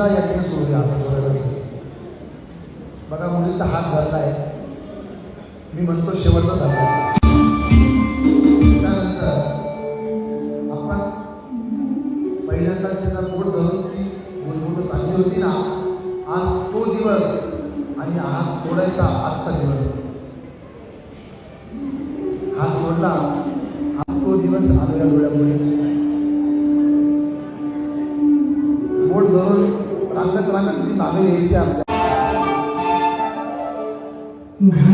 याकडे सोडूया आता थोड्या वेळेस. बघा मुलीचा हात धरलाय, मी म्हणतो शेवटचा धरला. त्यानंतर आपण पहिल्यांदा त्याचा पोट धरून ती गुणगुण चांगली होती ना, आज तो दिवस आणि हात सोडायचा आजचा दिवस. हात सोडला, आज तो दिवस आलेल्या डोळ्यापुढे पोट धरून रांगत रांगत ती मागे यायची आपल्या. घर